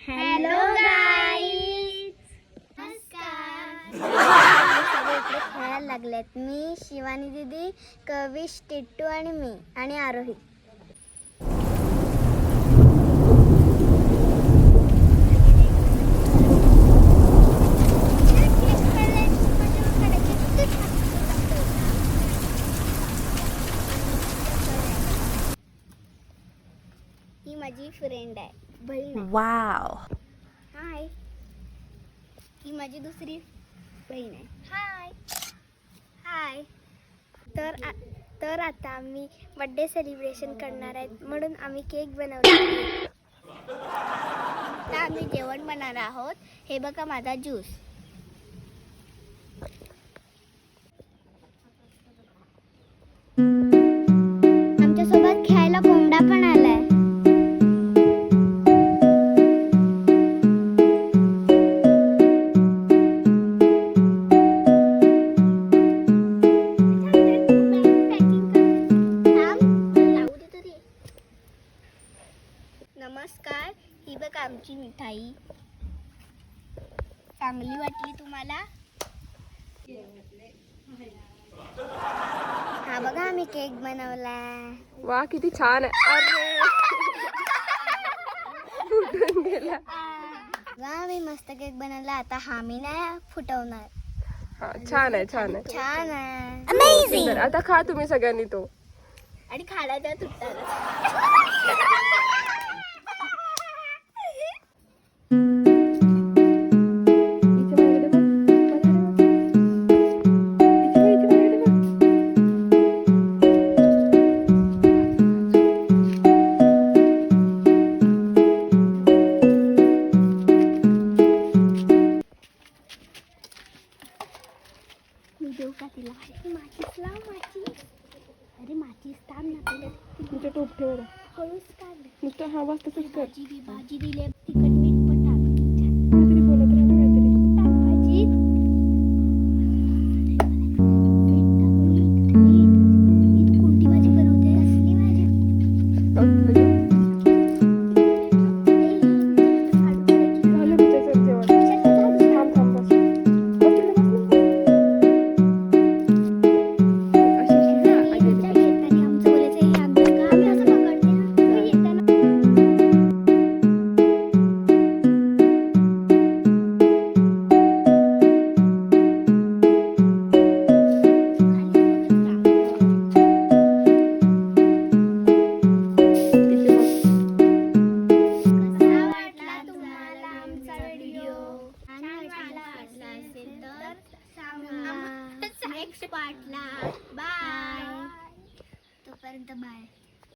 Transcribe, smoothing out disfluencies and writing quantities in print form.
Hello guys, नमस्कार. सगळे इकडे खेळायला लागलेत. मी, शिवानी दीदी, कविश, टिट्टू आणि मी आणि आरोही. ही माझी फ्रेंड आहे, बहीण आहे. वाव. हाय. ही माझी दुसरी बहीण आहे. हाय हाय. तर आता आम्ही बर्थडे सेलिब्रेशन करणार आहेत, म्हणून आम्ही केक बनवला. आता आम्ही जेवण बनवणार आहोत. हे बघा माझा ज्यूस. आमच्यासोबत खेळायला कोंबडा पण आलाय. नमस्कार. ही बघा आमची मिठाई. चांगली वाटली तुम्हाला? हा बघा आम्ही केक बनवला. वा, किती छान आहे. अरे फुटून गेला. आम्ही मस्त केक बनवला. आता हा मी नाही फुटवणार. हा, छान आहे, छान आहे. छान आहे. अमेझिंग. आता खा तुम्ही सगळ्यांनी तो. आणि खायला त्या तुटतात. मी देऊ का तिला? माचीस लाव, माचीस. अरे माचीस थांब ना पहिले. तुमच्या टोप ठेव. हळूच काढ. नुसतं हा बस तसंच कर. भाजी दिली. तिखट मीठ पण टाक. काहीतरी बोलत राहा ना, काहीतरी. टाक भाजी. मीठ टाक, मीठ, मीठ. ही तू कोणती भाजी बनवते? कसली भाजी? झालं तुझं जेवण. थांब थांब बस. बस तिकडे बस ना. नेक्स्ट पार्टला बाय. तोपर्यंत बाय.